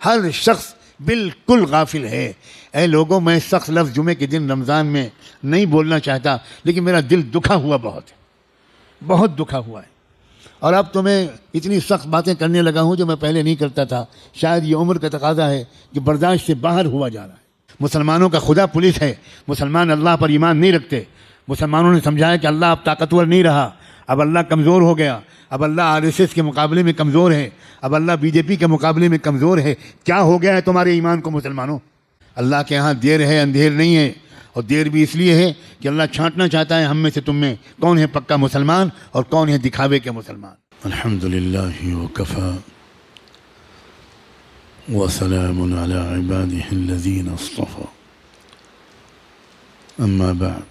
ہر شخص بالکل غافل ہے۔ اے لوگوں، میں سخت لفظ جمعے کے دن رمضان میں نہیں بولنا چاہتا، لیکن میرا دل دکھا ہوا بہت ہے، بہت دکھا ہوا ہے، اور اب تو میں اتنی سخت باتیں کرنے لگا ہوں جو میں پہلے نہیں کرتا تھا۔ شاید یہ عمر کا تقاضا ہے کہ برداشت سے باہر ہوا جا رہا ہے۔ مسلمانوں کا خدا پولیس ہے، مسلمان اللہ پر ایمان نہیں رکھتے۔ مسلمانوں نے سمجھایا کہ اللہ اب طاقتور نہیں رہا، اب اللہ کمزور ہو گیا، اب اللہ RSS کے مقابلے میں کمزور ہے، اب اللہ BJP کے مقابلے میں کمزور ہے۔ کیا ہو گیا ہے تمہارے ایمان کو مسلمانوں؟ اللہ کے ہاں دیر ہے، اندھیر نہیں ہے، اور دیر بھی اس لیے ہے کہ اللہ چھانٹنا چاہتا ہے ہم میں سے تم میں کون ہے پکا مسلمان اور کون ہے دکھاوے کے مسلمان۔ الحمدللہ وکفا وسلام علی عباده الذین اصطفى، اما بعد۔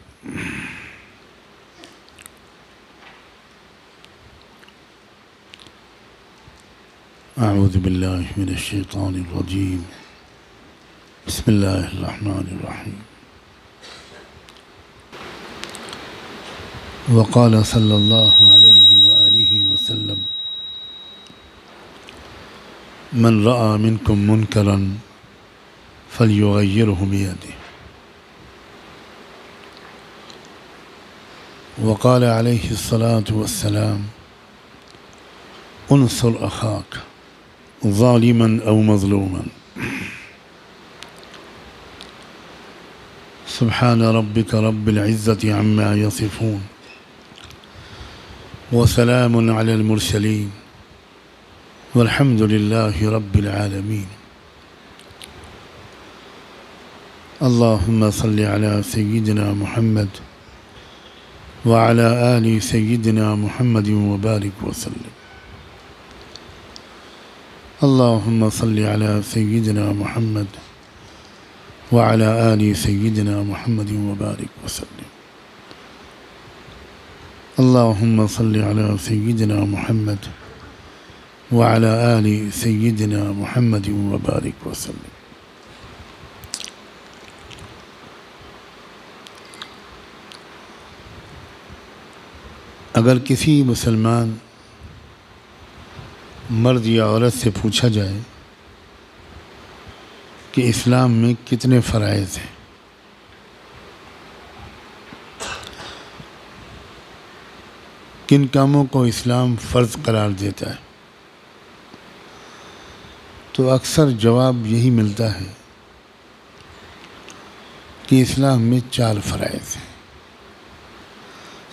اعوذ باللہ من الشیطان الرجیم، بسم اللہ الرحمن الرحیم۔ وقال صلی اللہ علیہ وآلہ وسلم: من رأى منكم منکرا فلیغیرہ بیدہ۔ وقال علیہ الصلاة والسلام: انصر اخاک ظالما او مظلوما۔ سبحان ربک رب العزة عما یصفون، وسلام علی المرسلین، والحمد للہ رب العالمین۔ اللہم صل علی سیدنا محمد وعلی آل سیدنا محمد وبارک وسلم۔ اللہم صل علی سیدنا محمد وعلی آل سیدنا محمد وبارک وسلم۔ اللہم صل علی سیدنا محمد وعلی آل سیدنا محمد وبارک وسلم۔ اگر کسی مسلمان مرد یا عورت سے پوچھا جائے کہ اسلام میں کتنے فرائض ہیں، کن کاموں کو اسلام فرض قرار دیتا ہے، تو اکثر جواب یہی ملتا ہے کہ اسلام میں 4 فرائض ہیں: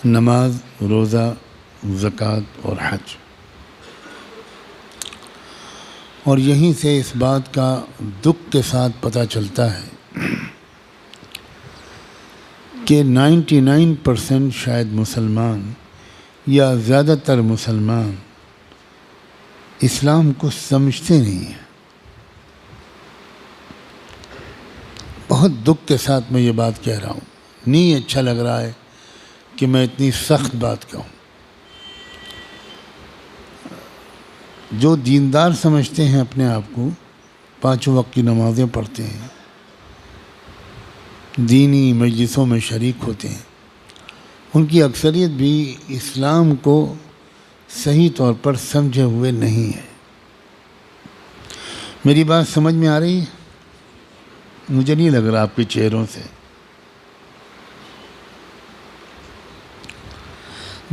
نماز، روزہ، زکوٰۃ اور حج۔ اور یہیں سے اس بات کا دکھ کے ساتھ پتہ چلتا ہے کہ 99% شاید مسلمان یا زیادہ تر مسلمان اسلام کو سمجھتے نہیں ہیں۔ بہت دکھ کے ساتھ میں یہ بات کہہ رہا ہوں، نہیں اچھا لگ رہا ہے کہ میں اتنی سخت بات کہوں۔ جو دیندار سمجھتے ہیں اپنے آپ کو، 5 وقت کی نمازیں پڑھتے ہیں، دینی مجلسوں میں شریک ہوتے ہیں، ان کی اکثریت بھی اسلام کو صحیح طور پر سمجھے ہوئے نہیں ہے۔ میری بات سمجھ میں آ رہی ہے؟ مجھے نہیں لگ رہا آپ کے چہروں سے۔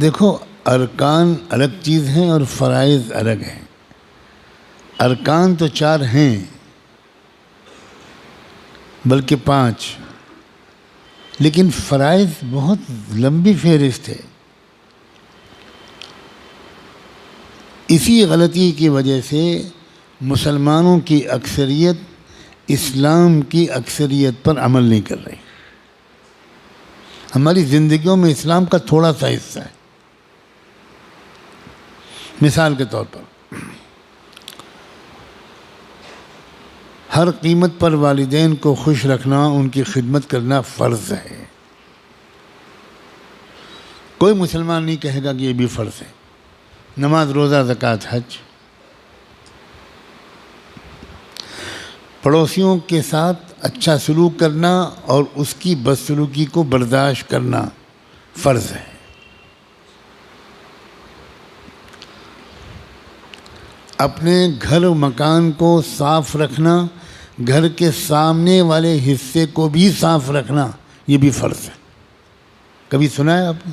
دیکھو، ارکان الگ چیز ہیں اور فرائض الگ ہیں۔ ارکان تو 4 ہیں، بلکہ 5، لیکن فرائض بہت لمبی فہرست ہے۔ اسی غلطی کی وجہ سے مسلمانوں کی اکثریت اسلام کی اکثریت پر عمل نہیں کر رہی۔ ہماری زندگیوں میں اسلام کا تھوڑا سا حصہ ہے۔ مثال کے طور پر، ہر قیمت پر والدین کو خوش رکھنا، ان کی خدمت کرنا فرض ہے۔ کوئی مسلمان نہیں کہے گا کہ یہ بھی فرض ہے۔ نماز، روزہ، زکوٰۃ، حج۔ پڑوسیوں کے ساتھ اچھا سلوک کرنا اور اس کی بدسلوکی کو برداشت کرنا فرض ہے۔ اپنے گھر و مکان کو صاف رکھنا، گھر کے سامنے والے حصے کو بھی صاف رکھنا، یہ بھی فرض ہے۔ کبھی سنا ہے آپ نے؟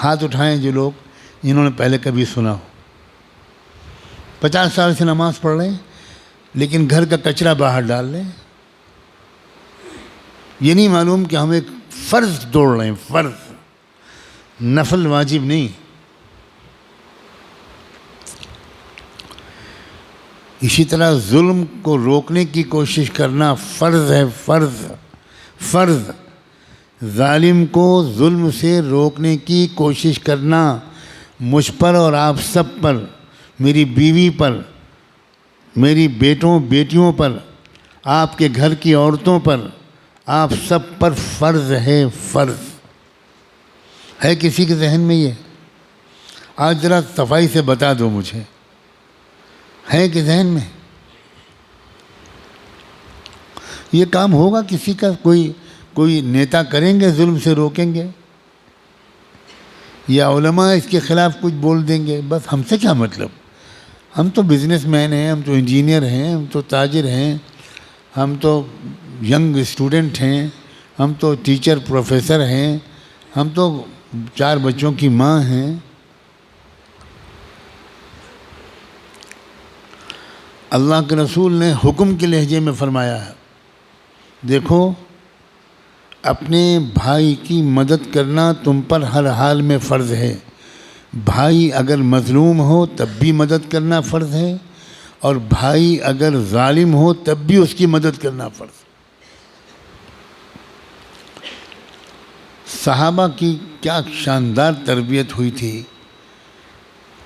ہاتھ اٹھائیں جو لوگ جنہوں نے پہلے کبھی سنا ہو۔ 50 سال سے نماز پڑھ رہے ہیں لیکن گھر کا کچرا باہر ڈال رہے ہیں۔ یہ نہیں معلوم کہ ہم ایک فرض توڑ رہے ہیں، فرض، نفل واجب نہیں۔ اسی طرح ظلم کو روکنے کی کوشش کرنا فرض ہے، فرض، فرض۔ ظالم کو ظلم سے روکنے کی کوشش کرنا مجھ پر اور آپ سب پر، میری بیوی پر، میری بیٹوں بیٹیوں پر، آپ کے گھر کی عورتوں پر، آپ سب پر فرض ہے، فرض ہے۔ کسی کے ذہن میں یہ؟ آج ذرا صفائی سے بتا دو مجھے، ہے کہ ذہن میں یہ کام ہوگا کسی کا؟ کوئی نیتا کریں گے ظلم سے روکیں گے؟ یا علماء اس کے خلاف کچھ بول دیں گے؟ بس ہم سے کیا مطلب؟ ہم تو بزنس مین ہیں، ہم تو انجینئر ہیں، ہم تو تاجر ہیں، ہم تو ینگ اسٹوڈنٹ ہیں، ہم تو ٹیچر پروفیسر ہیں، ہم تو 4 بچوں کی ماں ہیں۔ اللہ کے رسول نے حکم کے لہجے میں فرمایا ہے، دیکھو اپنے بھائی کی مدد کرنا تم پر ہر حال میں فرض ہے۔ بھائی اگر مظلوم ہو تب بھی مدد کرنا فرض ہے، اور بھائی اگر ظالم ہو تب بھی اس کی مدد کرنا فرض ہے۔ صحابہ کی کیا شاندار تربیت ہوئی تھی،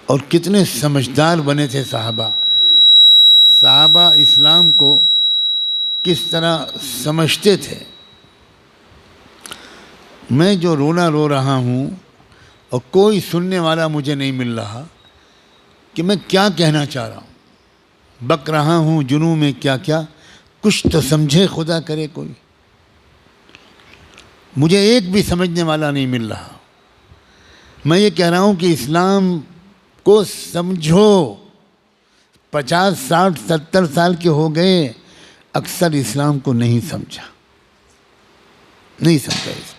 اور کتنے سمجھدار بنے تھے صحابہ۔ صحابہ اسلام کو کس طرح سمجھتے تھے۔ میں جو رونا رو رہا ہوں اور کوئی سننے والا مجھے نہیں مل رہا کہ میں کیا کہنا چاہ رہا ہوں، بک رہا ہوں جنوں میں کیا کیا، کچھ تو سمجھے خدا کرے کوئی۔ مجھے ایک بھی سمجھنے والا نہیں مل رہا۔ میں یہ کہہ رہا ہوں کہ اسلام کو سمجھو۔ 50 60 70 سال کے ہو گئے، اکثر اسلام کو نہیں سمجھا، نہیں سمجھا اسلام۔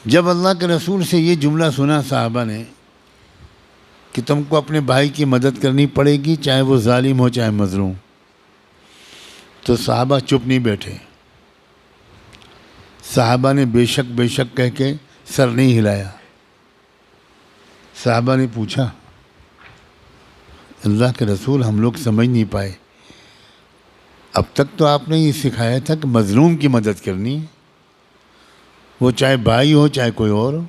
جب اللہ کے رسول سے یہ جملہ سنا صحابہ نے کہ تم کو اپنے بھائی کی مدد کرنی پڑے گی، چاہے وہ ظالم ہو چاہے مظلوم، تو صحابہ چپ نہیں بیٹھے۔ صحابہ نے بے شک بے شک کہہ کے سر نہیں ہلایا۔ صحابہ نے پوچھا، اللہ کے رسول ہم لوگ سمجھ نہیں پائے، اب تک تو آپ نے یہ سکھایا تھا کہ مظلوم کی مدد کرنی ہے، وہ چاہے بھائی ہو چاہے کوئی اور ہو،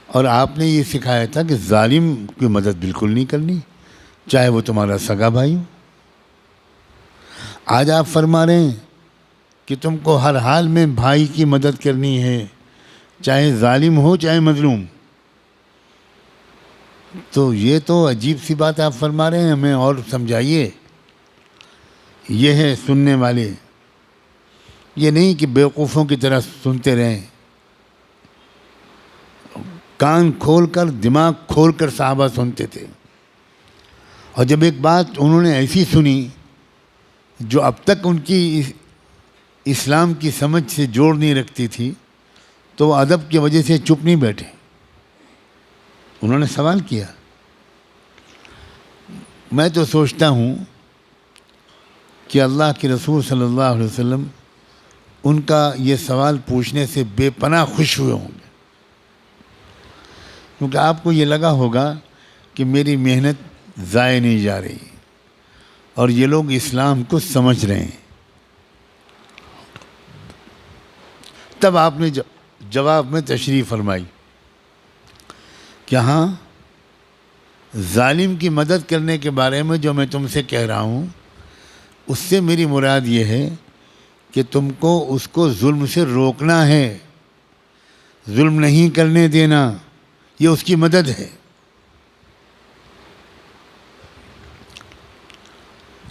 اور آپ نے یہ سکھایا تھا کہ ظالم کی مدد بالکل نہیں کرنی، چاہے وہ تمہارا سگا بھائی ہو۔ آج آپ فرما رہے ہیں کہ تم کو ہر حال میں بھائی کی مدد کرنی ہے، چاہے ظالم ہو چاہے مظلوم۔ تو یہ تو عجیب سی بات آپ فرما رہے ہیں، ہمیں اور سمجھائیے۔ یہ ہے سننے والے، یہ نہیں کہ بیوقوفوں کی طرح سنتے رہیں۔ کان کھول کر، دماغ کھول کر صحابہ سنتے تھے، اور جب ایک بات انہوں نے ایسی سنی جو اب تک ان کی اسلام کی سمجھ سے جوڑ نہیں رکھتی تھی، تو وہ ادب کی وجہ سے چپ نہیں بیٹھے، انہوں نے سوال کیا۔ میں تو سوچتا ہوں کہ اللہ کے رسول صلی اللہ علیہ وسلم ان کا یہ سوال پوچھنے سے بے پناہ خوش ہوئے ہوں گے، کیونکہ آپ کو یہ لگا ہوگا کہ میری محنت ضائع نہیں جا رہی، اور یہ لوگ اسلام کو سمجھ رہے ہیں۔ تب آپ نے جواب میں تشریح فرمائی کہ ہاں، ظالم کی مدد کرنے کے بارے میں جو میں تم سے کہہ رہا ہوں، اس سے میری مراد یہ ہے کہ تم کو اس کو ظلم سے روکنا ہے، ظلم نہیں کرنے دینا، یہ اس کی مدد ہے۔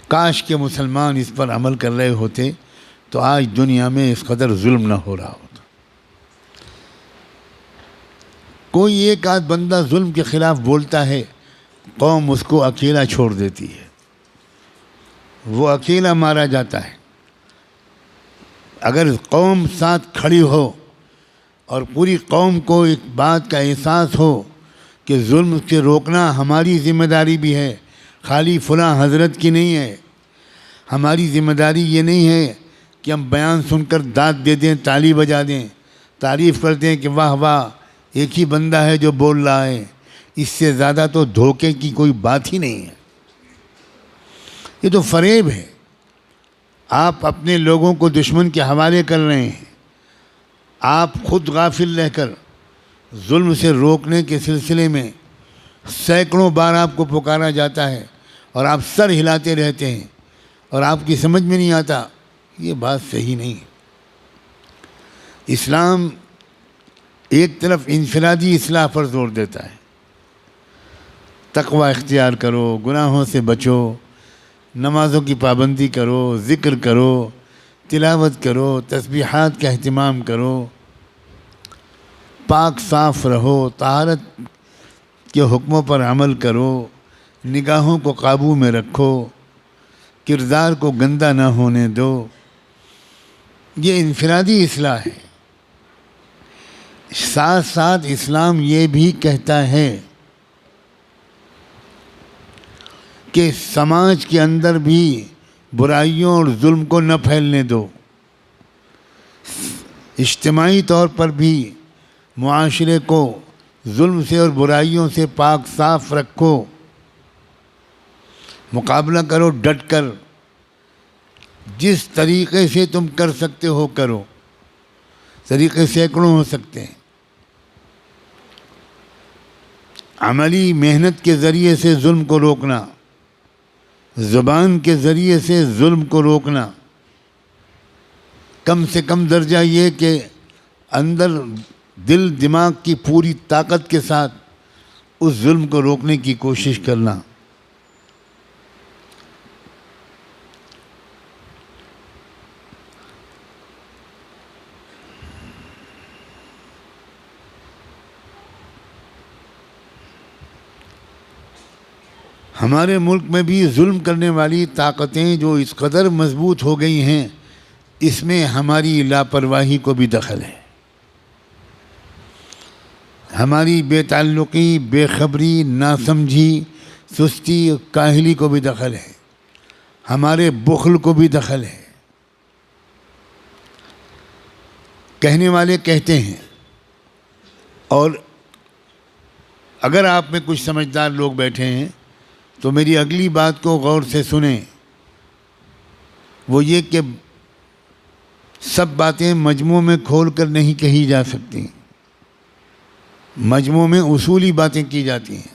کاش کہ مسلمان اس پر عمل کر رہے ہوتے تو آج دنیا میں اس قدر ظلم نہ ہو رہا ہوتا۔ کوئی ایک آدھ بندہ ظلم کے خلاف بولتا ہے، قوم اس کو اکیلا چھوڑ دیتی ہے، وہ اکیلا مارا جاتا ہے۔ اگر قوم ساتھ کھڑی ہو اور پوری قوم کو ایک بات کا احساس ہو کہ ظلم سے روکنا ہماری ذمہ داری بھی ہے، خالی فلاں حضرت کی نہیں ہے۔ ہماری ذمہ داری یہ نہیں ہے کہ ہم بیان سن کر داد دے دیں، تالی بجا دیں، تعریف کر دیں کہ واہ واہ ایک ہی بندہ ہے جو بول رہا ہے، اس سے زیادہ تو دھوکے کی کوئی بات ہی نہیں ہے۔ یہ تو فریب ہے، آپ اپنے لوگوں کو دشمن کے حوالے کر رہے ہیں۔ آپ خود غافل رہ کر ظلم سے روکنے کے سلسلے میں سینکڑوں بار آپ کو پکارا جاتا ہے اور آپ سر ہلاتے رہتے ہیں اور آپ کی سمجھ میں نہیں آتا، یہ بات صحیح نہیں ہے۔ اسلام ایک طرف انفرادی اصلاح پر زور دیتا ہے، تقوی اختیار کرو، گناہوں سے بچو، نمازوں کی پابندی کرو، ذکر کرو، تلاوت کرو، تسبیحات کا اہتمام کرو، پاک صاف رہو، طہارت کے حکموں پر عمل کرو، نگاہوں کو قابو میں رکھو، کردار کو گندہ نہ ہونے دو۔ یہ انفرادی اصلاح ہے۔ ساتھ ساتھ اسلام یہ بھی کہتا ہے کہ سماج کے اندر بھی برائیوں اور ظلم کو نہ پھیلنے دو، اجتماعی طور پر بھی معاشرے کو ظلم سے اور برائیوں سے پاک صاف رکھو، مقابلہ کرو ڈٹ کر، جس طریقے سے تم کر سکتے ہو کرو، طریقے سینکڑوں ہو سکتے ہیں۔ عملی محنت کے ذریعے سے ظلم کو روکنا، زبان کے ذریعے سے ظلم کو روکنا، کم سے کم درجہ یہ کہ اندر دل دماغ کی پوری طاقت کے ساتھ اس ظلم کو روکنے کی کوشش کرنا۔ ہمارے ملک میں بھی ظلم کرنے والی طاقتیں جو اس قدر مضبوط ہو گئی ہیں، اس میں ہماری لاپرواہی کو بھی دخل ہے، ہماری بے تعلقی، بے خبری، ناسمجھی، سستی، کاہلی کو بھی دخل ہے، ہمارے بخل کو بھی دخل ہے۔ کہنے والے کہتے ہیں، اور اگر آپ میں کچھ سمجھدار لوگ بیٹھے ہیں تو میری اگلی بات کو غور سے سنیں، وہ یہ کہ سب باتیں مجموع میں کھول کر نہیں کہی جا سکتی، مجموع میں اصولی باتیں کی جاتی ہیں۔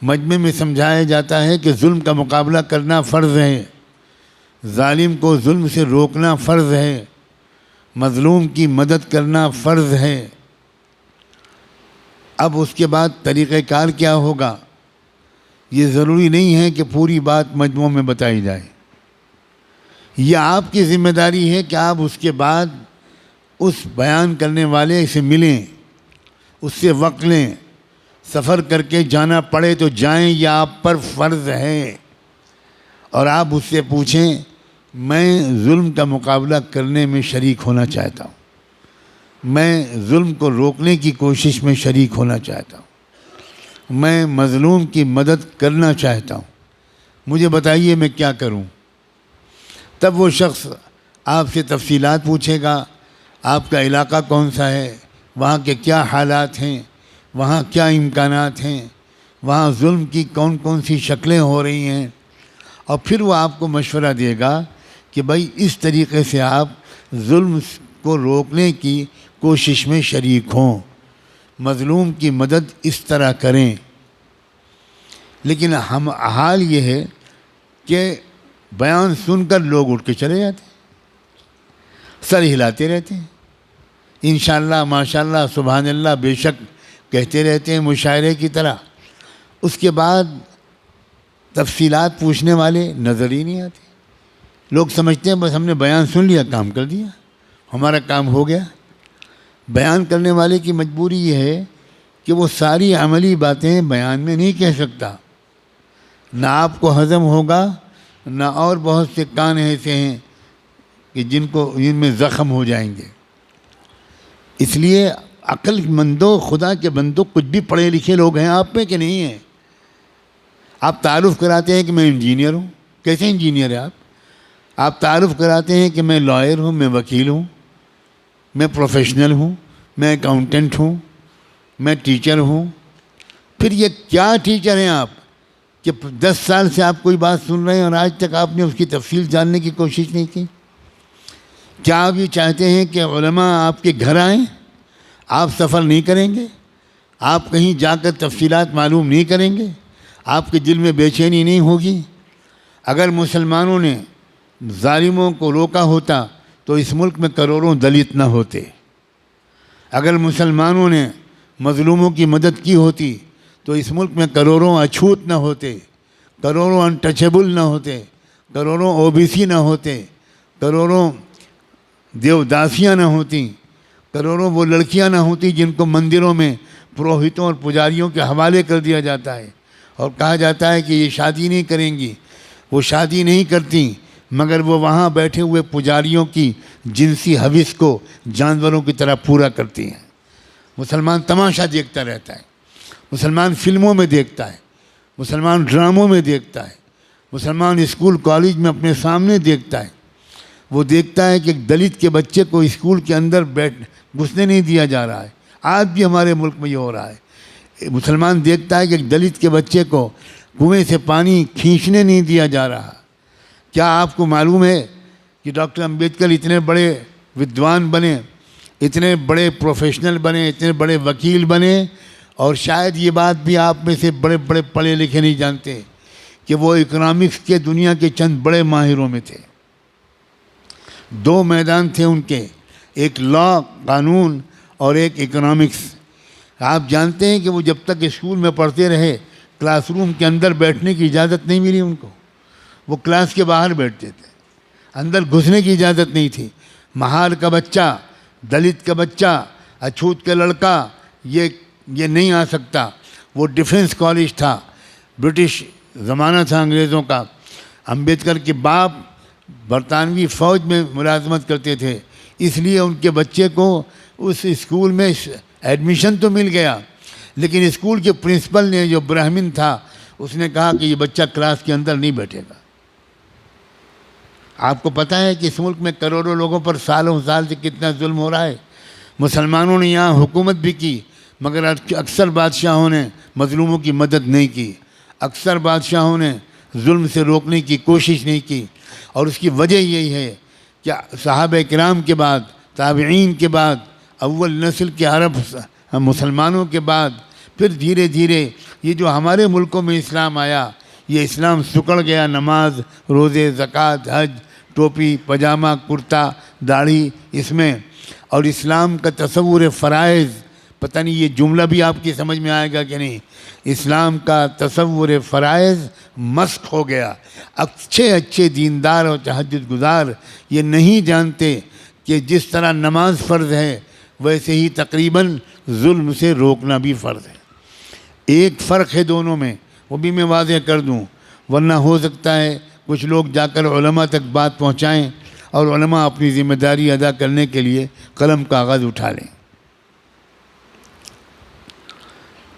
مجمع میں سمجھایا جاتا ہے کہ ظلم کا مقابلہ کرنا فرض ہے، ظالم کو ظلم سے روکنا فرض ہے، مظلوم کی مدد کرنا فرض ہے۔ اب اس کے بعد طریقہ کار کیا ہوگا، یہ ضروری نہیں ہے کہ پوری بات مجموع میں بتائی جائے۔ یہ آپ کی ذمہ داری ہے کہ آپ اس کے بعد اس بیان کرنے والے سے ملیں، اس سے وقت لیں، سفر کر کے جانا پڑے تو جائیں، یہ آپ پر فرض ہے، اور آپ اس سے پوچھیں میں ظلم کا مقابلہ کرنے میں شریک ہونا چاہتا ہوں، میں ظلم کو روکنے کی کوشش میں شریک ہونا چاہتا ہوں، میں مظلوم کی مدد کرنا چاہتا ہوں، مجھے بتائیے میں کیا کروں۔ تب وہ شخص آپ سے تفصیلات پوچھے گا، آپ کا علاقہ کون سا ہے، وہاں کے کیا حالات ہیں، وہاں کیا امکانات ہیں، وہاں ظلم کی کون کون سی شکلیں ہو رہی ہیں، اور پھر وہ آپ کو مشورہ دے گا کہ بھائی اس طریقے سے آپ ظلم کو روکنے کی کوشش میں شریک ہوں، مظلوم کی مدد اس طرح کریں۔ لیکن حال یہ ہے کہ بیان سن کر لوگ اٹھ کے چلے جاتے ہیں، سر ہلاتے رہتے ہیں، انشاءاللہ، ماشاءاللہ، سبحان اللہ، بے شک کہتے رہتے ہیں مشاعرے کی طرح۔ اس کے بعد تفصیلات پوچھنے والے نظر ہی نہیں آتے، لوگ سمجھتے ہیں بس ہم نے بیان سن لیا، کام کر دیا، ہمارا کام ہو گیا۔ بیان کرنے والے کی مجبوری یہ ہے کہ وہ ساری عملی باتیں بیان میں نہیں کہہ سکتا. نہ آپ کو ہضم ہوگا، نہ اور بہت سے کان ایسے ہیں کہ جن میں زخم ہو جائیں گے. اس لیے عقل مندوں، خدا کے بندوں، کچھ بھی پڑھے لکھے لوگ ہیں آپ میں کہ نہیں ہیں. آپ تعارف کراتے ہیں کہ میں انجینئر ہوں. کیسے انجینئر ہے آپ تعارف کراتے ہیں کہ میں لائر ہوں، میں وکیل ہوں، میں پروفیشنل ہوں، میں اکاؤنٹنٹ ہوں، میں ٹیچر ہوں. پھر یہ کیا ٹیچر ہیں آپ کہ 10 سال سے آپ کوئی بات سن رہے ہیں اور آج تک آپ نے اس کی تفصیل جاننے کی کوشش نہیں کی؟ کیا آپ یہ چاہتے ہیں کہ علماء آپ کے گھر آئیں؟ آپ سفر نہیں کریں گے؟ آپ کہیں جا کر تفصیلات معلوم نہیں کریں گے؟ آپ کے دل میں بے چینی نہیں ہوگی؟ اگر مسلمانوں نے ظالموں کو روکا ہوتا تو اس ملک میں کروڑوں دلت نہ ہوتے. اگر مسلمانوں نے مظلوموں کی مدد کی ہوتی تو اس ملک میں کروڑوں اچھوت نہ ہوتے، کروڑوں انٹچیبل نہ ہوتے، کروڑوں OBC نہ ہوتے، کروڑوں دیوداسیاں نہ ہوتیں، کروڑوں وہ لڑکیاں نہ ہوتی جن کو مندروں میں پروہتوں اور پجاریوں کے حوالے کر دیا جاتا ہے اور کہا جاتا ہے کہ یہ شادی نہیں کریں گی. وہ شادی نہیں کرتی مگر وہ وہاں بیٹھے ہوئے پجاریوں کی جنسی حوث کو جانوروں کی طرح پورا کرتی ہیں. مسلمان تماشا دیکھتا رہتا ہے، مسلمان فلموں میں دیکھتا ہے، مسلمان ڈراموں میں دیکھتا ہے، مسلمان اسکول کالج میں اپنے سامنے دیکھتا ہے. وہ دیکھتا ہے کہ ایک دلت کے بچے کو اسکول کے اندر گھسنے نہیں دیا جا رہا ہے. آج بھی ہمارے ملک میں یہ ہو رہا ہے. مسلمان دیکھتا ہے کہ ایک دلت کے بچے کو کنویں سے پانی کھینچنے نہیں دیا جا رہا. کیا آپ کو معلوم ہے کہ ڈاکٹر امبیڈکر اتنے بڑے ودوان بنے، اتنے بڑے پروفیشنل بنے، اتنے بڑے وکیل بنے، اور شاید یہ بات بھی آپ میں سے بڑے بڑے پڑھے لکھے نہیں جانتے کہ وہ اکنامکس کے دنیا کے چند بڑے ماہروں میں تھے. 2 میدان تھے ان کے، ایک لا قانون اور ایک اکنامکس. آپ جانتے ہیں کہ وہ جب تک اسکول میں پڑھتے رہے کلاس روم کے اندر بیٹھنے کی اجازت نہیں ملی ان کو. وہ کلاس کے باہر بیٹھتے تھے، اندر گھسنے کی اجازت نہیں تھی. مہار کا بچہ، دلت کا بچہ، اچھوت کا لڑکا یہ نہیں آ سکتا. وہ ڈیفنس کالج تھا، برٹش زمانہ تھا انگریزوں کا. امبیڈکر کے باپ برطانوی فوج میں ملازمت کرتے تھے، اس لیے ان کے بچے کو اس اسکول میں ایڈمیشن تو مل گیا، لیکن اسکول کے پرنسپل نے، جو برہمن تھا، اس نے کہا کہ یہ بچہ کلاس کے اندر نہیں بیٹھے گا. آپ کو پتہ ہے کہ اس ملک میں کروڑوں لوگوں پر سالوں سال سے کتنا ظلم ہو رہا ہے. مسلمانوں نے یہاں حکومت بھی کی مگر اکثر بادشاہوں نے مظلوموں کی مدد نہیں کی، اکثر بادشاہوں نے ظلم سے روکنے کی کوشش نہیں کی. اور اس کی وجہ یہی ہے کہ صحابہ کرام کے بعد، تابعین کے بعد، اول نسل کے عرب مسلمانوں کے بعد پھر دھیرے دھیرے یہ جو ہمارے ملکوں میں اسلام آیا، یہ اسلام سکڑ گیا. نماز، روزے، زکوٰۃ، حج، ٹوپی، پاجامہ، کرتا، داڑھی اس میں. اور اسلام کا تصور فرائض، پتہ نہیں یہ جملہ بھی آپ کی سمجھ میں آئے گا کہ نہیں. اسلام کا تصور فرائض مسخ ہو گیا. اچھے دیندار اور تہجد گزار یہ نہیں جانتے کہ جس طرح نماز فرض ہے ویسے ہی تقریباً ظلم سے روکنا بھی فرض ہے. ایک فرق ہے دونوں میں، وہ بھی میں واضح کر دوں، ورنہ ہو سکتا ہے کچھ لوگ جا کر علماء تک بات پہنچائیں اور علماء اپنی ذمہ داری ادا کرنے کے لیے قلم کاغذ اٹھا لیں.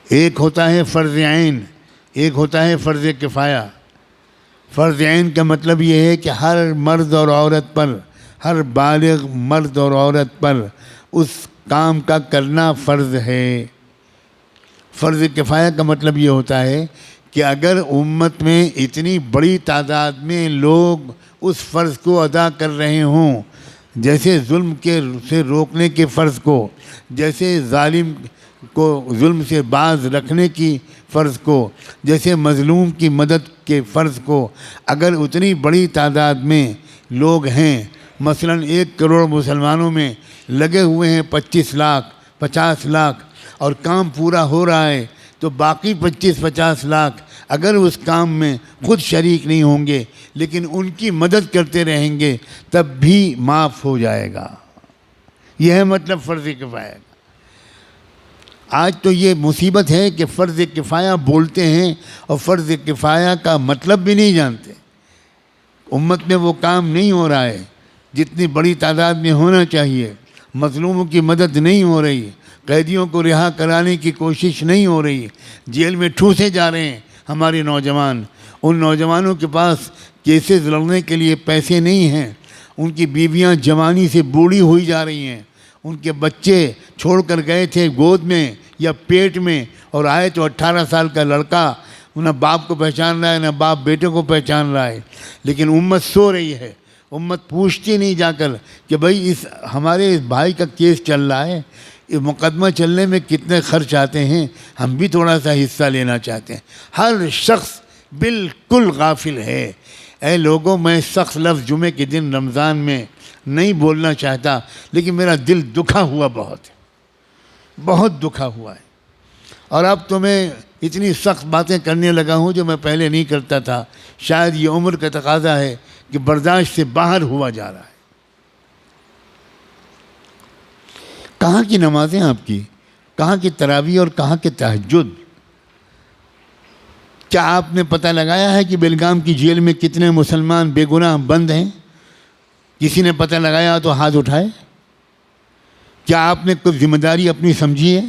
ایک ہوتا ہے فرض عین، ایک ہوتا ہے فرض کفایہ. فرض عین کا مطلب یہ ہے کہ ہر مرد اور عورت پر، ہر بالغ مرد اور عورت پر اس کام کا کرنا فرض ہے. فرض کفایہ کا مطلب یہ ہوتا ہے کہ اگر امت میں اتنی بڑی تعداد میں لوگ اس فرض کو ادا کر رہے ہوں، جیسے ظلم سے روکنے کے فرض کو، جیسے ظالم کو ظلم سے باز رکھنے کی فرض کو، جیسے مظلوم کی مدد کے فرض کو، اگر اتنی بڑی تعداد میں لوگ ہیں، مثلا 1 کروڑ مسلمانوں میں لگے ہوئے ہیں 25 لاکھ 50 لاکھ اور کام پورا ہو رہا ہے، تو باقی 25-50 لاکھ اگر اس کام میں خود شریک نہیں ہوں گے لیکن ان کی مدد کرتے رہیں گے تب بھی معاف ہو جائے گا. یہ ہے مطلب فرض کفایہ. آج تو یہ مصیبت ہے کہ فرض کفایہ بولتے ہیں اور فرض کفایہ کا مطلب بھی نہیں جانتے. امت میں وہ کام نہیں ہو رہا ہے جتنی بڑی تعداد میں ہونا چاہیے. مظلوموں کی مدد نہیں ہو رہی, قیدیوں کو رہا کرانے کی کوشش نہیں ہو رہی, جیل میں ٹھوسے جا رہے ہیں ہمارے نوجوان. ان نوجوانوں کے پاس کیسز لڑنے کے لیے پیسے نہیں ہیں, ان کی بیویاں جوانی سے بوڑھی ہوئی جا رہی ہیں, ان کے بچے چھوڑ کر گئے تھے گود میں یا پیٹ میں, اور آئے تو 18 سال کا لڑکا نہ باپ کو پہچان رہا ہے نہ باپ بیٹے کو پہچان رہا ہے. لیکن امت سو رہی ہے, امت پوچھتی نہیں جا کر کہ بھائی ہمارے اس بھائی کا کیس چل رہا ہے, یہ مقدمہ چلنے میں کتنے خرچ آتے ہیں, ہم بھی تھوڑا سا حصہ لینا چاہتے ہیں. ہر شخص بالکل غافل ہے. اے لوگوں, میں سخت لفظ جمعے کے دن رمضان میں نہیں بولنا چاہتا, لیکن میرا دل دکھا ہوا بہت ہے, بہت دکھا ہوا ہے. اور اب تو میں اتنی سخت باتیں کرنے لگا ہوں جو میں پہلے نہیں کرتا تھا. شاید یہ عمر کا تقاضا ہے کہ برداشت سے باہر ہوا جا رہا ہے. کہاں کی نمازیں آپ کی, کہاں کی تراویح اور کہاں کے تہجد؟ کیا آپ نے پتہ لگایا ہے کہ بیلگام کی جیل میں کتنے مسلمان بے گناہ بند ہیں؟ کسی نے پتہ لگایا تو ہاتھ اٹھائے. کیا آپ نے کوئی ذمہ داری اپنی سمجھی ہے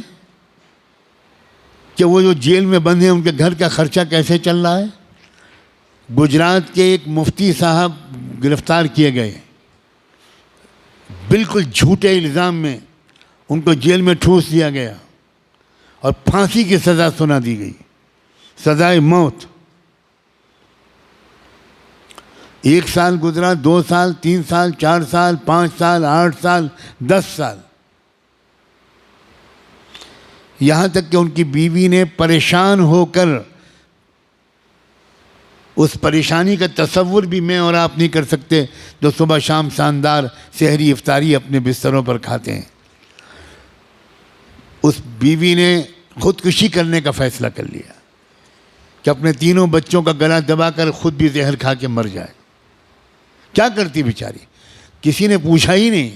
کہ وہ جو جیل میں بند ہیں ان کے گھر کا خرچہ کیسے چل رہا ہے؟ گجرات کے ایک مفتی صاحب گرفتار کیے گئے, بالکل جھوٹے الزام میں ان کو جیل میں ٹھوس دیا گیا اور پھانسی کی سزا سنا دی گئی, سزائے موت. 1 سال گزرا, 2 سال, 3 سال, 4 سال, 5 سال, 8 سال, 10 سال, یہاں تک کہ ان کی بیوی نے پریشان ہو کر, اس پریشانی کا تصور بھی میں اور آپ نہیں کر سکتے جو صبح شام شاندار سحری افطاری اپنے بستروں پر کھاتے ہیں. اس بیوی نے خودکشی کرنے کا فیصلہ کر لیا کہ اپنے 3 بچوں کا گلا دبا کر خود بھی زہر کھا کے مر جائے. کیا کرتی بیچاری, کسی نے پوچھا ہی نہیں.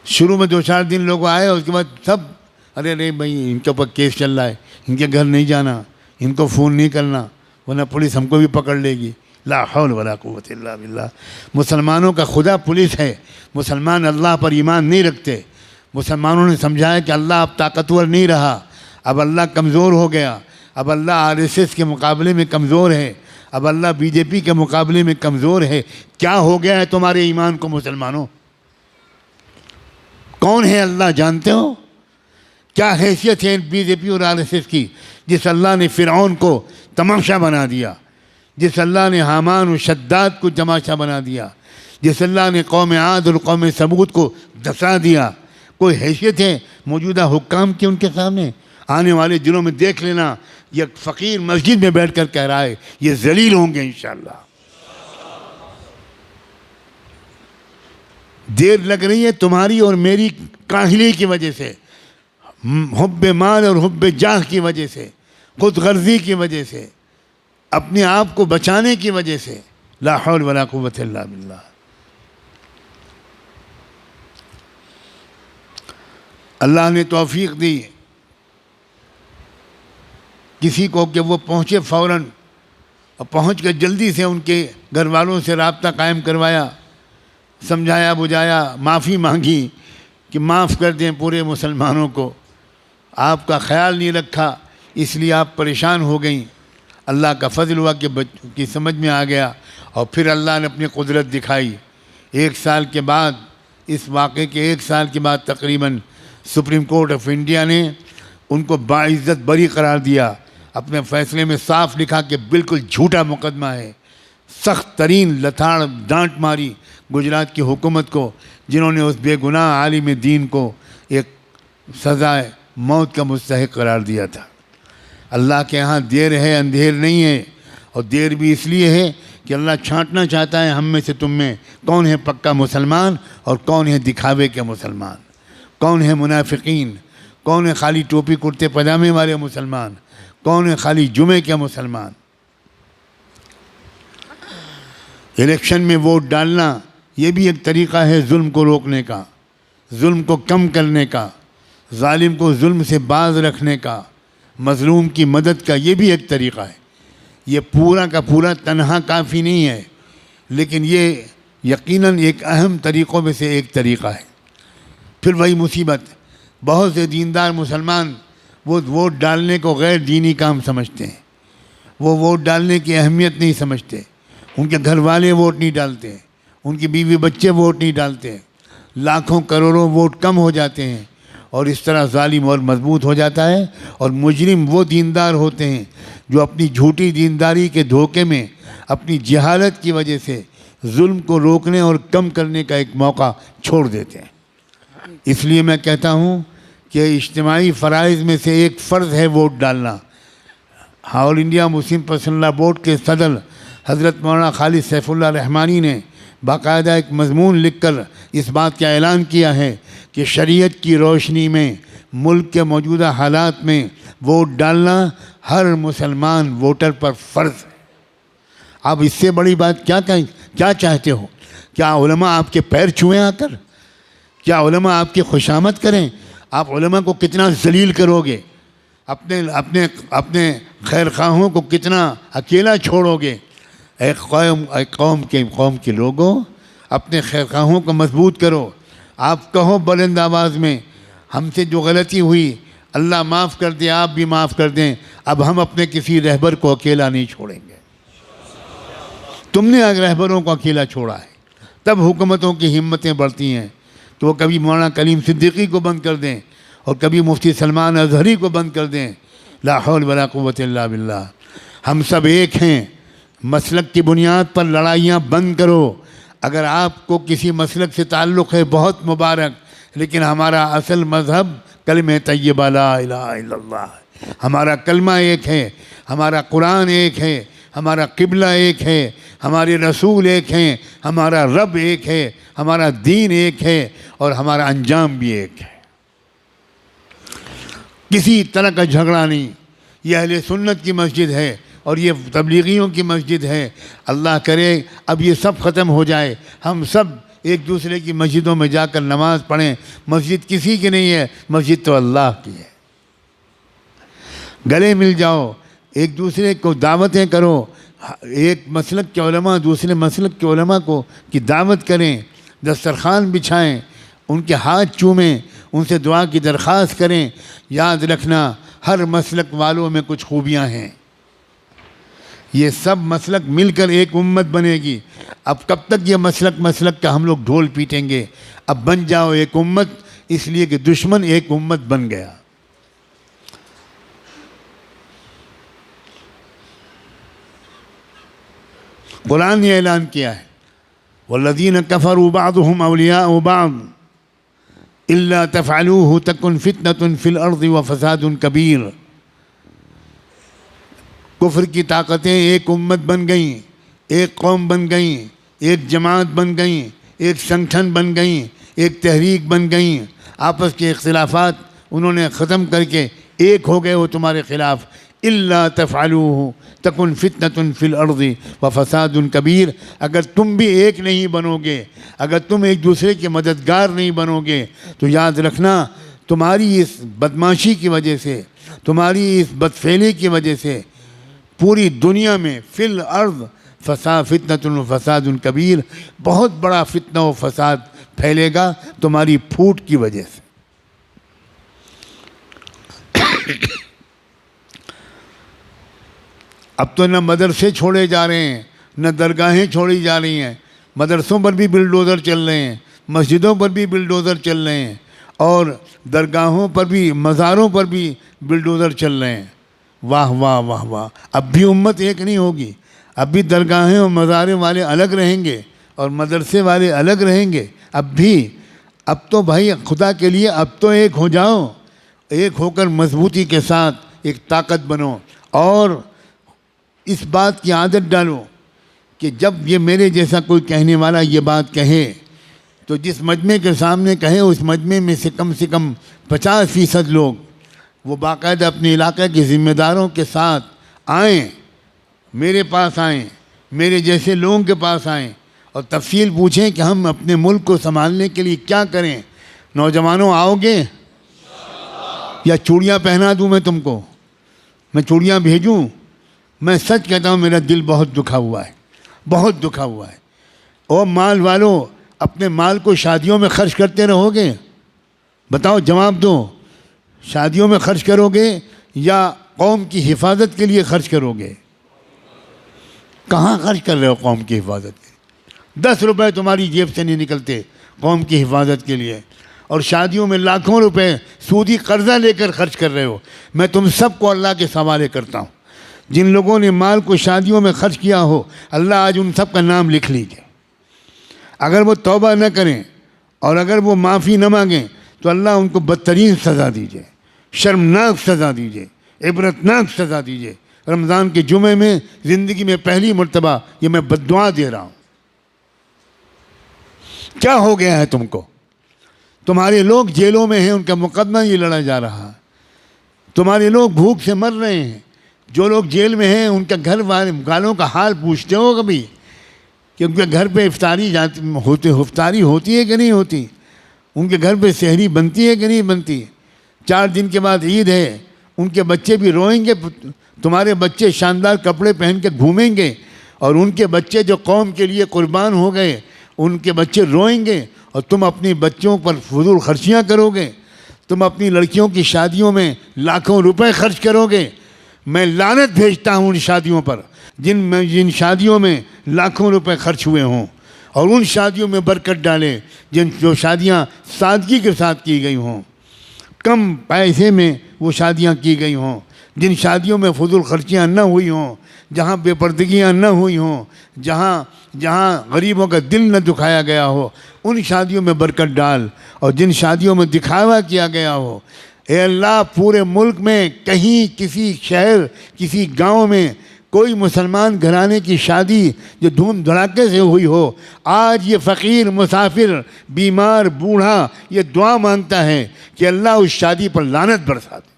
شروع میں 2-4 دن لوگ آئے, اور اس کے بعد سب ارے بھائی ان کے اوپر کیس چل رہا ہے, ان کے گھر نہیں جانا, ان کو فون نہیں کرنا ورنہ پولیس ہم کو بھی پکڑ لے گی. لا حول ولا قوت الا باللہ. مسلمانوں کا خدا پولیس ہے. مسلمان اللہ پر ایمان نہیں رکھتے. مسلمانوں نے سمجھا ہے کہ اللہ اب طاقتور نہیں رہا, اب اللہ کمزور ہو گیا, اب اللہ RSS کے مقابلے میں کمزور ہے, اب اللہ BJP کے مقابلے میں کمزور ہے. کیا ہو گیا ہے تمہارے ایمان کو مسلمانوں؟ کون ہے اللہ جانتے ہو؟ کیا حیثیت ہے BJP اور RSS کی, جس اللہ نے فرعون کو تماشا بنا دیا, جس اللہ نے حامان و شداد کو تماشا بنا دیا, جس اللہ نے قوم عاد اور قوم ثمود کو دسا دیا. کوئی حیثیت ہے موجودہ حکام کی ان کے سامنے؟ آنے والے دنوں میں دیکھ لینا, یہ فقیر مسجد میں بیٹھ کر کہہ رہا ہے یہ ذلیل ہوں گے انشاءاللہ. دیر لگ رہی ہے تمہاری اور میری کاہلی کی وجہ سے, حب مال اور حب جاہ کی وجہ سے, خود غرضی کی وجہ سے, اپنے آپ کو بچانے کی وجہ سے. لا حول ولا قوت الا باللہ. اللہ نے توفیق دی کسی کو کہ وہ پہنچے فوراً, اور پہنچ کر جلدی سے ان کے گھر والوں سے رابطہ قائم کروایا, سمجھایا بجھایا, معافی مانگی کہ معاف کر دیں پورے مسلمانوں کو, آپ کا خیال نہیں رکھا اس لیے آپ پریشان ہو گئیں. اللہ کا فضل ہوا کہ کی سمجھ میں آ گیا, اور پھر اللہ نے اپنی قدرت دکھائی. 1 سال کے بعد, اس واقعے کے 1 سال کے بعد تقریباً سپریم کورٹ آف انڈیا نے ان کو باعزت بری قرار دیا. اپنے فیصلے میں صاف لکھا کہ بالکل جھوٹا مقدمہ ہے. سخت ترین لتاڑ ڈانٹ ماری گجرات کی حکومت کو, جنہوں نے اس بے گناہ عالم دین کو ایک سزائے موت کا مستحق قرار دیا تھا. اللہ کے ہاں دیر ہے اندھیر نہیں ہے, اور دیر بھی اس لیے ہے کہ اللہ چھانٹنا چاہتا ہے ہم میں سے تم میں کون ہے پکا مسلمان اور کون ہے دکھاوے کے مسلمان, کون ہے منافقین, کون ہے خالی ٹوپی کرتے پجامے والے مسلمان, کون ہے خالی جمعے کے مسلمان. الیکشن میں ووٹ ڈالنا یہ بھی ایک طریقہ ہے ظلم کو روکنے کا, ظلم کو کم کرنے کا, ظالم کو ظلم سے باز رکھنے کا، مظلوم کی مدد کا، یہ بھی ایک طریقہ ہے۔ یہ پورا کا پورا تنہا کافی نہیں ہے، لیکن یہ یقیناً ایک اہم طریقوں میں سے ایک طریقہ ہے۔ پھر وہی مصیبت، بہت سے دیندار مسلمان وہ ووٹ ڈالنے کو غیر دینی کام سمجھتے ہیں، وہ ووٹ ڈالنے کی اہمیت نہیں سمجھتے، ان کے گھر والے ووٹ نہیں ڈالتے، ان کی بیوی بچے ووٹ نہیں ڈالتے، لاکھوں کروڑوں ووٹ کم ہو جاتے ہیں، اور اس طرح ظالم اور مضبوط ہو جاتا ہے۔ اور مجرم وہ دیندار ہوتے ہیں جو اپنی جھوٹی دینداری کے دھوکے میں، اپنی جہالت کی وجہ سے ظلم کو روکنے اور کم کرنے کا ایک موقع چھوڑ دیتے ہیں۔ اس لیے میں کہتا ہوں کہ اجتماعی فرائض میں سے ایک فرض ہے ووٹ ڈالنا۔ آل انڈیا مسلم پرسنل لا بورڈ کے صدر حضرت مولانا خالد سیف اللہ رحمانی نے باقاعدہ ایک مضمون لکھ کر اس بات کا اعلان کیا ہے کہ شریعت کی روشنی میں ملک کے موجودہ حالات میں ووٹ ڈالنا ہر مسلمان ووٹر پر فرض ہے۔ آپ اس سے بڑی بات کیا چاہتے ہو؟ کیا علماء آپ کے پیر چھوئیں آ کر؟ کیا علماء آپ کی خوشامد کریں؟ آپ علماء کو کتنا ذلیل کرو گے؟ اپنے خیر خواہوں کو کتنا اکیلا چھوڑو گے؟ قوم کے لوگوں، اپنے خیر خواہوں کو مضبوط کرو۔ آپ کہو بلند آواز میں، ہم سے جو غلطی ہوئی اللہ معاف کر دے، آپ بھی معاف کر دیں، اب ہم اپنے کسی رہبر کو اکیلا نہیں چھوڑیں گے۔ تم نے رہبروں کو اکیلا چھوڑا ہے، تب حکومتوں کی ہمتیں بڑھتی ہیں کہ وہ کبھی مولانا کلیم صدیقی کو بند کر دیں اور کبھی مفتی سلمان اظہری کو بند کر دیں۔ لا حول ولا قوت الا باللہ۔ ہم سب ایک ہیں، مسلک کی بنیاد پر لڑائیاں بند کرو۔ اگر آپ کو کسی مسلک سے تعلق ہے بہت مبارک، لیکن ہمارا اصل مذہب کلمہ طیبہ لا الہ الا اللہ ہے۔ ہمارا کلمہ ایک ہے، ہمارا قرآن ایک ہے، ہمارا قبلہ ایک ہے، ہمارے رسول ایک ہیں، ہمارا رب ایک ہے، ہمارا دین ایک ہے، اور ہمارا انجام بھی ایک ہے۔ کسی طرح کا جھگڑا نہیں۔ یہ اہل سنت کی مسجد ہے اور یہ تبلیغیوں کی مسجد ہے۔ اللہ کرے اب یہ سب ختم ہو جائے، ہم سب ایک دوسرے کی مسجدوں میں جا کر نماز پڑھیں۔ مسجد کسی کی نہیں ہے، مسجد تو اللہ کی ہے۔ گلے مل جاؤ، ایک دوسرے کو دعوتیں کرو، ایک مسلک کے علماء دوسرے مسلک کے علماء کی دعوت کریں، دسترخوان بچھائیں، ان کے ہاتھ چومیں، ان سے دعا کی درخواست کریں۔ یاد رکھنا ہر مسلک والوں میں کچھ خوبیاں ہیں، یہ سب مسلک مل کر ایک امت بنے گی۔ اب کب تک یہ مسلک کا ہم لوگ ڈھول پیٹیں گے؟ اب بن جاؤ ایک امت، اس لیے کہ دشمن ایک امت بن گیا۔ قرآن نے اعلان کیا ہے والذین کفروا بعضهم اولیاء بعض الا تفعلوه تکن فتنة فی الارض وفساد کبیر۔ کفر کی طاقتیں ایک امت بن گئیں، ایک قوم بن گئیں، ایک جماعت بن گئیں، ایک سنگٹھن بن گئیں، ایک تحریک بن گئیں۔ آپس کے اختلافات انہوں نے ختم کر کے ایک ہو گئے وہ تمہارے خلاف۔ الا تفعلوه تکن فتنة فی الارض وفساد کبیر۔ اگر تم بھی ایک نہیں بنو گے، اگر تم ایک دوسرے کے مددگار نہیں بنو گے، تو یاد رکھنا تمہاری اس بدماشی کی وجہ سے، تمہاری اس بدفعلی کی وجہ سے پوری دنیا میں فی الارض فتنة و فساد کبیر، بہت بڑا فتنہ و فساد پھیلے گا تمہاری پھوٹ کی وجہ سے۔ اب تو نہ مدرسے چھوڑے جا رہے ہیں، نہ درگاہیں چھوڑی جا رہی ہیں، مدرسوں پر بھی بلڈوزر چل رہے ہیں، مسجدوں پر بھی بلڈوزر چل رہے ہیں، اور درگاہوں پر بھی، مزاروں پر بھی بلڈوزر چل رہے ہیں۔ واہ واہ واہ واہ۔ اب بھی امت ایک نہیں ہوگی، اب بھی درگاہیں اور مزاریں والے الگ رہیں گے اور مدرسے والے الگ رہیں گے۔ اب تو بھائی خدا کے لیے اب تو ایک ہو جاؤ، ایک ہو کر مضبوطی کے ساتھ ایک طاقت بنو، اور اس بات کی عادت ڈالو کہ جب یہ میرے جیسا کوئی کہنے والا یہ بات کہے تو جس مجمع کے سامنے کہے اس مجمع میں سے کم 50% لوگ وہ باقاعدہ اپنے علاقے کے ذمہ داروں کے ساتھ آئیں، میرے پاس آئیں، میرے جیسے لوگوں کے پاس آئیں اور تفصیل پوچھیں کہ ہم اپنے ملک کو سنبھالنے کے لیے کیا کریں۔ نوجوانوں آؤ گے؟ یا چوڑیاں پہنا دوں میں تم کو، میں چوڑیاں بھیجوں؟ میں سچ کہتا ہوں میرا دل بہت دکھا ہوا ہے، بہت دکھا ہوا ہے۔ او مال والو، اپنے مال کو شادیوں میں خرچ کرتے رہو گے؟ بتاؤ، جواب دو، شادیوں میں خرچ کرو گے یا قوم کی حفاظت کے لیے خرچ کرو گے؟ کہاں خرچ کر رہے ہو قوم کی حفاظت کے لیے؟ 10 روپے تمہاری جیب سے نہیں نکلتے قوم کی حفاظت کے لیے، اور شادیوں میں لاکھوں روپے سودی قرضہ لے کر خرچ کر رہے ہو۔ میں تم سب کو اللہ کے حوالے کرتا ہوں، جن لوگوں نے مال کو شادیوں میں خرچ کیا ہو، اللہ آج ان سب کا نام لکھ لیجئے۔ اگر وہ توبہ نہ کریں اور اگر وہ معافی نہ مانگیں تو اللہ ان کو بدترین سزا دیجئے، شرمناک سزا دیجئے، عبرتناک سزا دیجئے۔ رمضان کے جمعے میں زندگی میں پہلی مرتبہ یہ میں بددعا دے رہا ہوں۔ کیا ہو گیا ہے تم کو؟ تمہارے لوگ جیلوں میں ہیں، ان کا مقدمہ یہ لڑا جا رہا ہے۔ تمہارے لوگ بھوک سے مر رہے ہیں۔ جو لوگ جیل میں ہیں ان کا گھر والوں کا حال پوچھتے ہو کبھی کہ ان کے گھر پہ افطاری ہوتی ہے کہ نہیں ہوتی؟ ان کے گھر پہ سحری بنتی ہے کہ نہیں بنتی؟ 4 دن کے بعد عید ہے، ان کے بچے بھی روئیں گے۔ تمہارے بچے شاندار کپڑے پہن کے گھومیں گے، اور ان کے بچے جو قوم کے لیے قربان ہو گئے ان کے بچے روئیں گے، اور تم اپنی بچوں پر فضول خرچیاں کرو گے۔ تم اپنی لڑکیوں کی شادیوں میں لاکھوں روپے خرچ کرو گے۔ میں لعنت بھیجتا ہوں ان شادیوں پر جن شادیوں میں لاکھوں روپے خرچ ہوئے ہوں، اور ان شادیوں میں برکت ڈالے جو شادیاں سادگی کے ساتھ کی گئی ہوں، کم پیسے میں وہ شادیاں کی گئی ہوں، جن شادیوں میں فضول خرچیاں نہ ہوئی ہوں، جہاں بے پردگیاں نہ ہوئی ہوں، جہاں غریبوں کا دل نہ دکھایا گیا ہو، ان شادیوں میں برکت ڈال۔ اور جن شادیوں میں دکھاوا کیا گیا ہو، اے اللہ پورے ملک میں کہیں کسی شہر کسی گاؤں میں کوئی مسلمان گھرانے کی شادی جو دھوم دھڑاکے سے ہوئی ہو، آج یہ فقیر مسافر بیمار بوڑھا یہ دعا مانگتا ہے کہ اللہ اس شادی پر لعنت برسا دے۔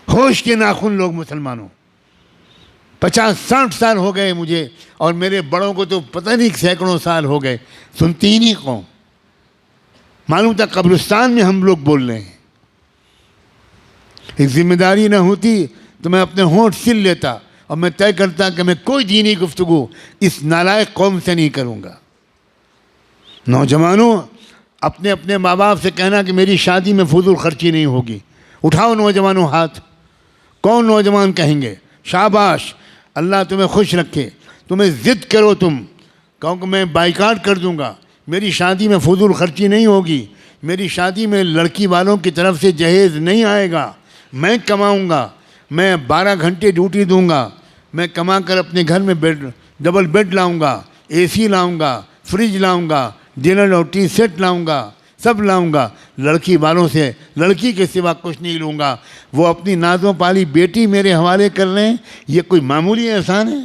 ہوش کے ناخن لوگ مسلمانوں، 50-60 سال ہو گئے مجھے، اور میرے بڑوں کو تو پتہ نہیں سینکڑوں سال ہو گئے، سنتی ہی نہیں قوم۔ معلوم تھا قبرستان میں ہم لوگ بول رہے ہیں۔ ایک ذمہ داری نہ ہوتی تو میں اپنے ہونٹ سل لیتا اور میں طے کرتا کہ میں کوئی دینی گفتگو اس نالائق قوم سے نہیں کروں گا۔ نوجوانوں، اپنے اپنے ماں باپ سے کہنا کہ میری شادی میں فضول خرچی نہیں ہوگی۔ اٹھاؤ نوجوانوں ہاتھ۔ کون نوجوان کہیں گے شاباش، اللہ تمہیں خوش رکھے، تمہیں ضد کرو، تم کہو کہ میں بائیکاٹ کر دوں گا، میری شادی میں فضول خرچی نہیں ہوگی، میری شادی میں لڑکی والوں کی طرف سے جہیز نہیں آئے گا، میں کماؤں گا، میں 12 گھنٹے ڈیوٹی دوں گا، میں کما کر اپنے گھر میں ڈبل بیڈ لاؤں گا، اے سی لاؤں گا، فریج لاؤں گا، ڈنر اور ٹی سیٹ لاؤں گا، سب لاؤں گا، لڑکی والوں سے لڑکی کے سوا کچھ نہیں لوں گا۔ وہ اپنی نازوں پالی بیٹی میرے حوالے کر رہے ہیں، یہ کوئی معمولی احسان ہے؟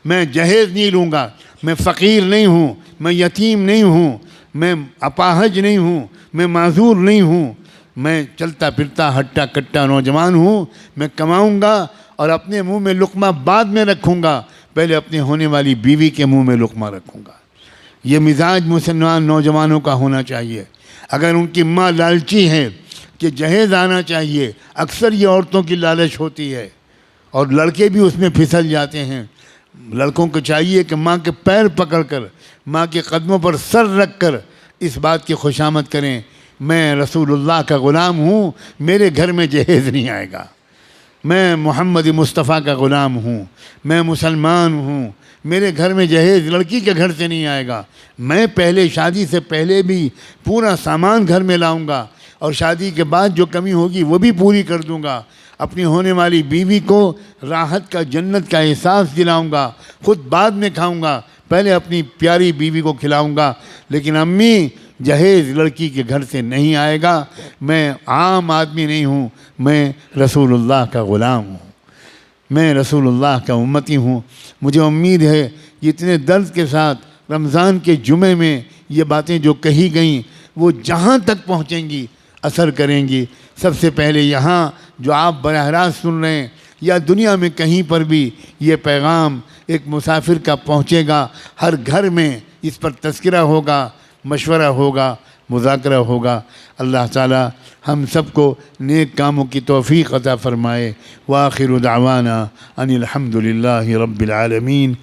میں جہیز نہیں لوں گا، میں فقیر نہیں ہوں، میں یتیم نہیں ہوں، میں اپاہج نہیں ہوں، میں معذور نہیں ہوں، میں چلتا پھرتا ہٹا کٹا نوجوان ہوں، میں کماؤں گا اور اپنے منہ میں لقمہ بعد میں رکھوں گا، پہلے اپنے ہونے والی بیوی کے منہ میں لقمہ رکھوں گا۔ یہ مزاج مسلمان نوجوانوں کا ہونا چاہیے۔ اگر ان کی ماں لالچی ہے کہ جہیز آنا چاہیے، اکثر یہ عورتوں کی لالچ ہوتی ہے اور لڑکے بھی اس میں پھسل جاتے ہیں۔ لڑکوں کو چاہیے کہ ماں کے پیر پکڑ کر، ماں کے قدموں پر سر رکھ کر اس بات کی خوشامد کریں، میں رسول اللہ کا غلام ہوں، میرے گھر میں جہیز نہیں آئے گا، میں محمد مصطفیٰ کا غلام ہوں، میں مسلمان ہوں، میرے گھر میں جہیز لڑکی کے گھر سے نہیں آئے گا، میں پہلے شادی سے پہلے بھی پورا سامان گھر میں لاؤں گا، اور شادی کے بعد جو کمی ہوگی وہ بھی پوری کر دوں گا۔ اپنی ہونے والی بیوی کو راحت کا جنت کا احساس دلاؤں گا، خود بعد میں کھاؤں گا، پہلے اپنی پیاری بیوی کو کھلاؤں گا۔ لیکن امی، جہیز لڑکی کے گھر سے نہیں آئے گا، میں عام آدمی نہیں ہوں، میں رسول اللہ کا غلام ہوں، میں رسول اللہ کا امتی ہوں۔ مجھے امید ہے کہ اتنے درد کے ساتھ رمضان کے جمعے میں یہ باتیں جو کہی گئیں وہ جہاں تک پہنچیں گی اثر کریں گی۔ سب سے پہلے یہاں جو آپ براہ راست سن رہے ہیں یا دنیا میں کہیں پر بھی یہ پیغام ایک مسافر کا پہنچے گا، ہر گھر میں اس پر تذکرہ ہوگا، مشورہ ہوگا، مذاکرہ ہوگا۔ اللہ تعالی ہم سب کو نیک کاموں کی توفیق عطا فرمائے۔ وآخر دعوانا ان الحمد للہ رب العالمین۔